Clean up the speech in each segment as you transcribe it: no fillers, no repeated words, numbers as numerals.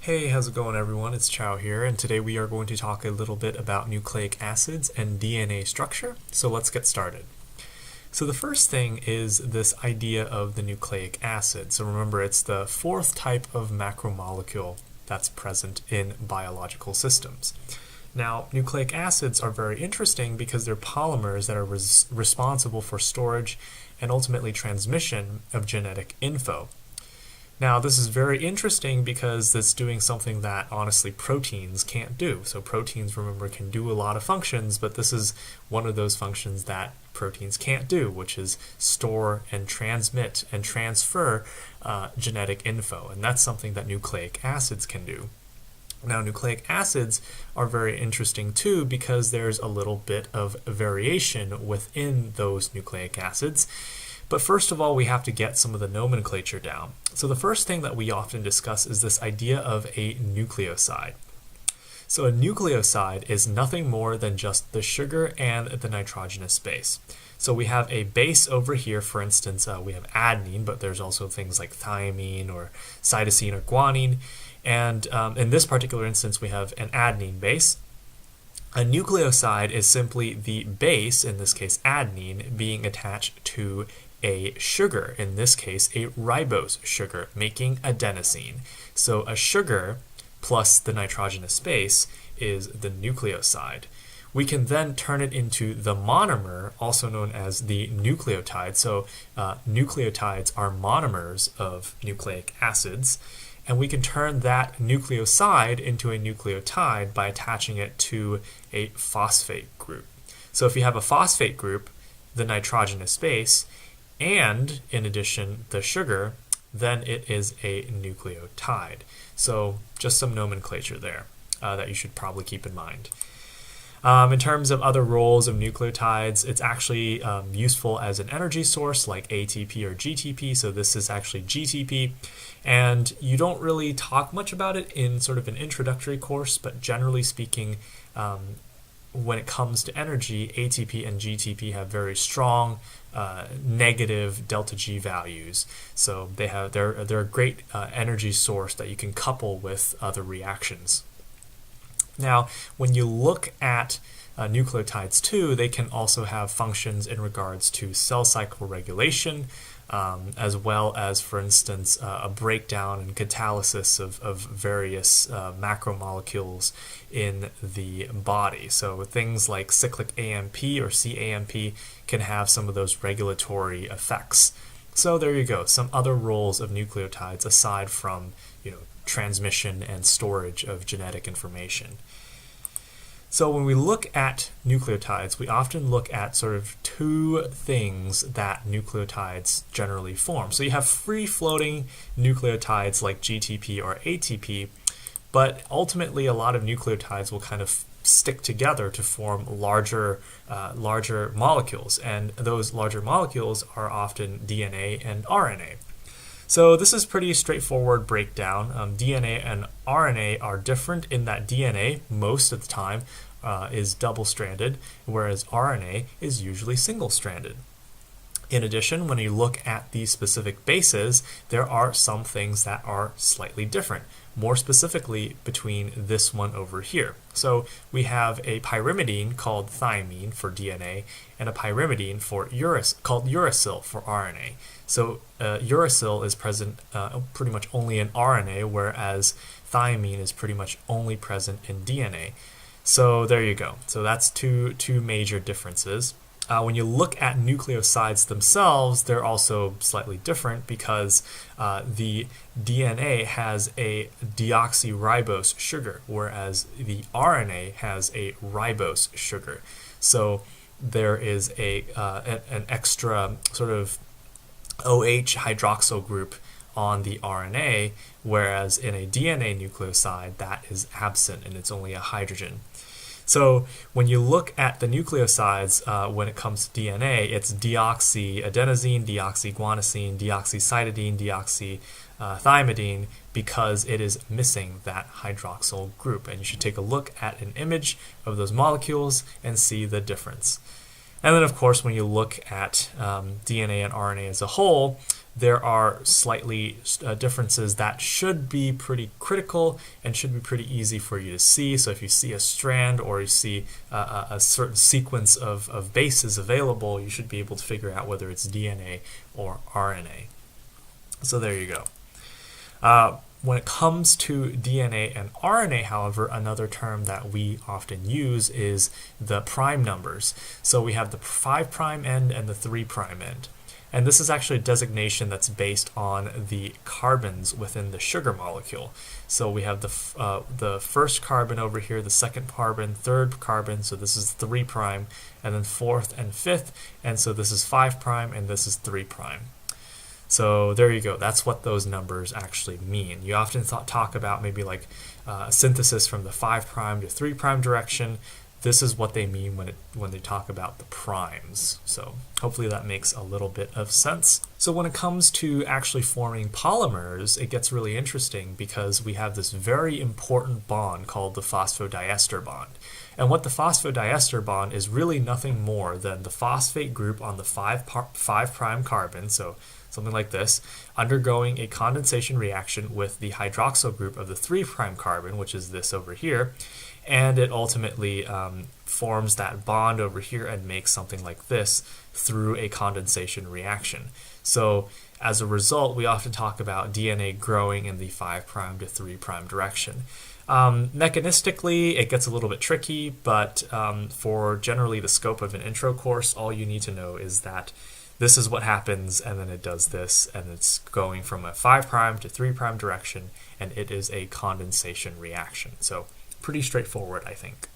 Hey, how's it going everyone? It's Chow here, and today we are going to talk a little bit about nucleic acids and DNA structure. So let's get started. So the first thing is this idea of the nucleic acid. So remember, it's the fourth type of macromolecule that's present in biological systems. Now, nucleic acids are very interesting because they're polymers that are responsible for storage and ultimately transmission of genetic info. Now, this is very interesting because it's doing something that, honestly, proteins can't do. So proteins, remember, can do a lot of functions, but this is one of those functions that proteins can't do, which is store and transmit and transfer genetic info. And that's something that nucleic acids can do. Now, nucleic acids are very interesting too because there's a little bit of variation within those nucleic acids. But first of all, we have to get some of the nomenclature down. So the first thing that we often discuss is this idea of a nucleoside. So a nucleoside is nothing more than just the sugar and the nitrogenous base. So we have a base over here, for instance, we have adenine, but there's also things like thymine or cytosine or guanine. And in this particular instance, we have an adenine base. A nucleoside is simply the base, in this case adenine, being attached to a sugar, in this case a ribose sugar, making adenosine. So a sugar plus the nitrogenous base is the nucleoside. We can then turn it into the monomer, also known as the nucleotide. So nucleotides are monomers of nucleic acids, and we can turn that nucleoside into a nucleotide by attaching it to a phosphate group. So if you have a phosphate group, the nitrogenous base, and in addition the sugar, then it is a nucleotide. So just some nomenclature there that you should probably keep in mind. In terms of other roles of nucleotides, it's actually useful as an energy source like ATP or GTP, so this is actually GTP, and you don't really talk much about it in sort of an introductory course, but generally speaking, when it comes to energy, ATP and GTP have very strong negative delta G values. So they're a great energy source that you can couple with other reactions. Now, when you look at nucleotides too, they can also have functions in regards to cell cycle regulation, as well as, for instance, a breakdown and catalysis of various macromolecules in the body. So things like cyclic AMP or cAMP can have some of those regulatory effects. So there you go, some other roles of nucleotides aside from, transmission and storage of genetic information. So when we look at nucleotides, we often look at sort of two things that nucleotides generally form. So you have free-floating nucleotides like GTP or ATP, but ultimately a lot of nucleotides will kind of stick together to form larger molecules, and those larger molecules are often DNA and RNA. So this is pretty straightforward breakdown. DNA and RNA are different in that DNA, most of the time, is double-stranded, whereas RNA is usually single-stranded. In addition, when you look at these specific bases, there are some things that are slightly different, more specifically between this one over here. So we have a pyrimidine called thymine for DNA and a pyrimidine called uracil for RNA. So uracil is present pretty much only in RNA, whereas thymine is pretty much only present in DNA. So there you go. So that's two major differences. When you look at nucleosides themselves, they're also slightly different because the DNA has a deoxyribose sugar, whereas the RNA has a ribose sugar. So there is an extra sort of OH hydroxyl group on the RNA, whereas in a DNA nucleoside, that is absent and it's only a hydrogen. So when you look at the nucleosides, when it comes to DNA, it's deoxyadenosine, deoxyguanosine, deoxycytidine, deoxythymidine, because it is missing that hydroxyl group. And you should take a look at an image of those molecules and see the difference. And then, of course, when you look at DNA and RNA as a whole, there are slightly differences that should be pretty critical and should be pretty easy for you to see. So if you see a strand or you see a certain sequence of bases available, you should be able to figure out whether it's DNA or RNA. So there you go. When it comes to DNA and RNA, however, another term that we often use is the prime numbers. So we have the 5' end and the 3' end. And this is actually a designation that's based on the carbons within the sugar molecule. So we have the first carbon over here, the second carbon, third carbon, so this is 3', and then fourth and fifth, and so this is 5' and this is 3'. So there you go. That's what those numbers actually mean. You often talk about maybe like synthesis from the 5' to 3' direction. This is what they mean when they talk about the primes. So hopefully that makes a little bit of sense. So when it comes to actually forming polymers, it gets really interesting because we have this very important bond called the phosphodiester bond. And what the phosphodiester bond is really nothing more than the phosphate group on the 5' carbon, so something like this, undergoing a condensation reaction with the hydroxyl group of the 3' carbon, which is this over here, and it ultimately forms that bond over here and makes something like this through a condensation reaction. So as a result, we often talk about DNA growing in the 5' to 3' direction. Mechanistically, it gets a little bit tricky, but for generally the scope of an intro course, all you need to know is that this is what happens, and then it does this, and it's going from a 5' to 3' direction, and it is a condensation reaction. So pretty straightforward, I think.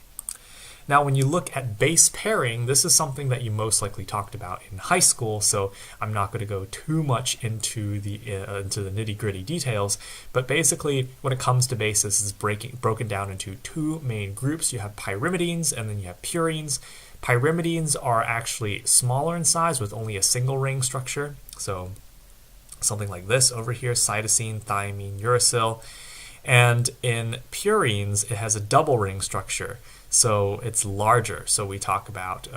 Now, when you look at base pairing, this is something that you most likely talked about in high school, so I'm not going to go too much into the nitty-gritty details, but basically, when it comes to bases, it's broken down into two main groups. You have pyrimidines, and then you have purines. Pyrimidines are actually smaller in size with only a single ring structure, so something like this over here, cytosine, thymine, uracil. And in purines, it has a double ring structure, so it's larger. So we talk about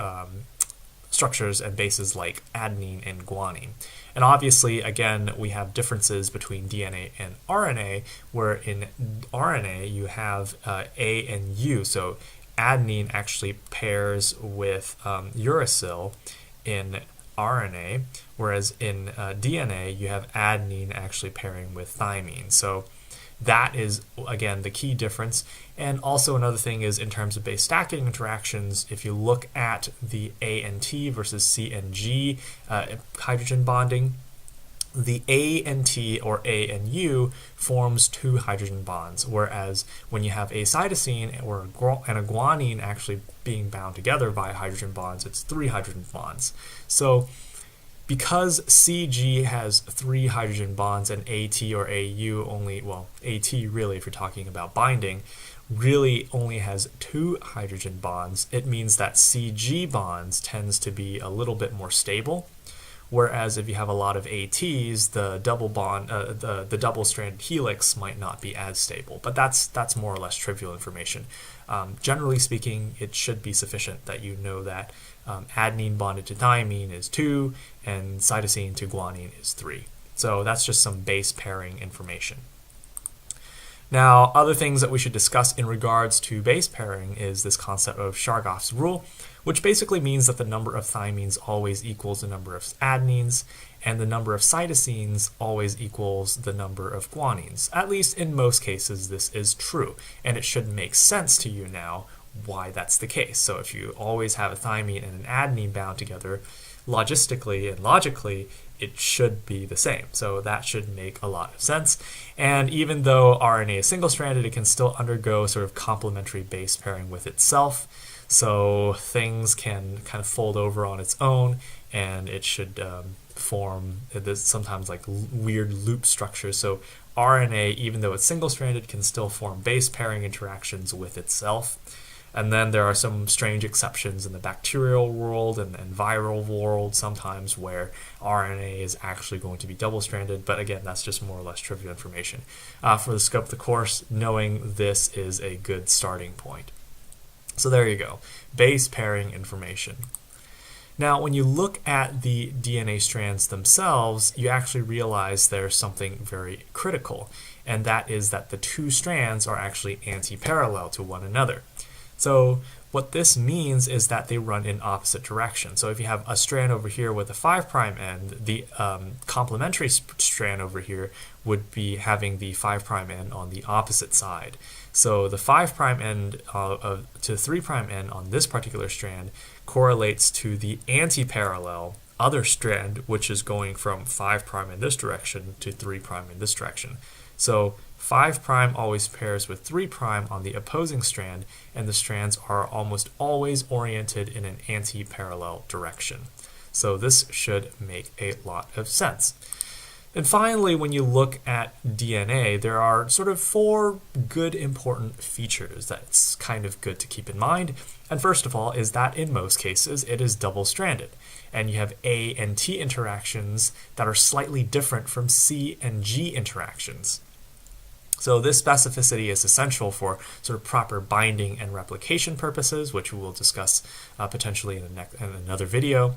structures and bases like adenine and guanine. And obviously, again, we have differences between DNA and RNA, where in RNA you have A and U. So adenine actually pairs with uracil in RNA, whereas in DNA you have adenine actually pairing with thymine. So that is, again, the key difference. And also another thing is in terms of base stacking interactions, if you look at the A and T versus C and G hydrogen bonding, the A and T or A and U forms two hydrogen bonds, whereas when you have a cytosine and a guanine actually being bound together by hydrogen bonds, it's 3 hydrogen bonds. So because CG has 3 hydrogen bonds and AT or AU only, well, AT really, if you're talking about binding, really only has 2 hydrogen bonds, it means that CG bonds tends to be a little bit more stable. Whereas if you have a lot of ATs, the double bond, the double-stranded helix might not be as stable. But that's more or less trivial information. Generally speaking, it should be sufficient that you know that adenine bonded to thymine is 2, and cytosine to guanine is 3. So that's just some base pairing information. Now, other things that we should discuss in regards to base pairing is this concept of Chargaff's rule, which basically means that the number of thymines always equals the number of adenines, and the number of cytosines always equals the number of guanines. At least in most cases, this is true, and it should make sense to you now why that's the case. So if you always have a thymine and an adenine bound together, logistically and logically, it should be the same. So that should make a lot of sense. And even though RNA is single-stranded, it can still undergo sort of complementary base pairing with itself. So things can kind of fold over on its own, and it should form this sometimes like weird loop structures. So RNA, even though it's single-stranded, can still form base pairing interactions with itself. And then there are some strange exceptions in the bacterial world and viral world sometimes where RNA is actually going to be double-stranded. But again, that's just more or less trivial information. For the scope of the course, knowing this is a good starting point. So there you go, base pairing information. Now, when you look at the DNA strands themselves, you actually realize there's something very critical, and that is that the two strands are actually antiparallel to one another. So what this means is that they run in opposite directions. So if you have a strand over here with a 5' end, the complementary strand over here would be having the 5' end on the opposite side. So the 5' end to 3' end on this particular strand correlates to the antiparallel other strand, which is going from 5' in this direction to 3' in this direction. So 5' always pairs with 3' on the opposing strand, and the strands are almost always oriented in an anti-parallel direction. So this should make a lot of sense. And finally, when you look at DNA, there are sort of 4 good important features that's kind of good to keep in mind. And first of all is that in most cases it is double-stranded, and you have A and T interactions that are slightly different from C and G interactions. So this specificity is essential for sort of proper binding and replication purposes, which we will discuss potentially in another video.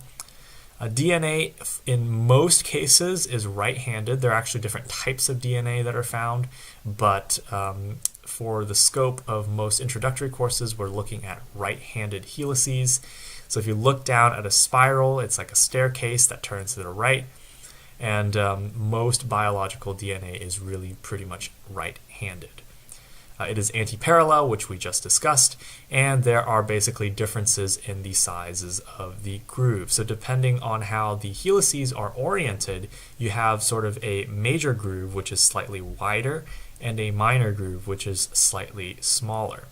DNA in most cases is right-handed. There are actually different types of DNA that are found, but for the scope of most introductory courses, we're looking at right-handed helices. So if you look down at a spiral, it's like a staircase that turns to the right, and most biological DNA is really pretty much right-handed. It is antiparallel, which we just discussed, and there are basically differences in the sizes of the groove. So depending on how the helices are oriented, you have sort of a major groove, which is slightly wider, and a minor groove, which is slightly smaller.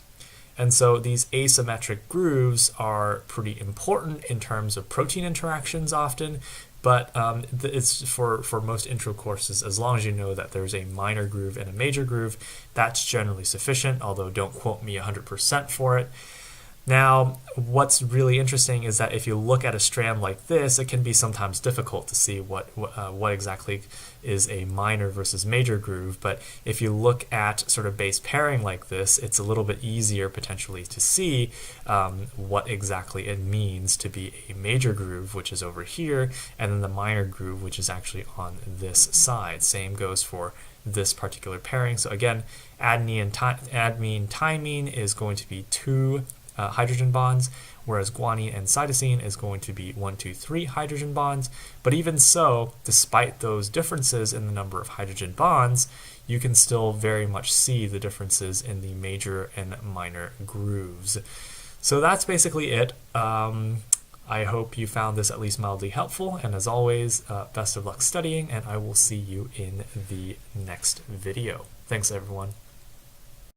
And so these asymmetric grooves are pretty important in terms of protein interactions often, but it's for most intro courses, as long as you know that there's a minor groove and a major groove, that's generally sufficient, although don't quote me 100% for it. Now, what's really interesting is that if you look at a strand like this, it can be sometimes difficult to see what exactly is a minor versus major groove. But if you look at sort of base pairing like this, it's a little bit easier potentially to see what exactly it means to be a major groove, which is over here, and then the minor groove, which is actually on this side. Same goes for this particular pairing. So again, adenine thymine is going to be 2 hydrogen bonds, whereas guanine and cytosine is going to be 1, 2, 3 hydrogen bonds. But even so, despite those differences in the number of hydrogen bonds, you can still very much see the differences in the major and minor grooves. So that's basically it. I hope you found this at least mildly helpful, and as always, best of luck studying, and I will see you in the next video. Thanks, everyone.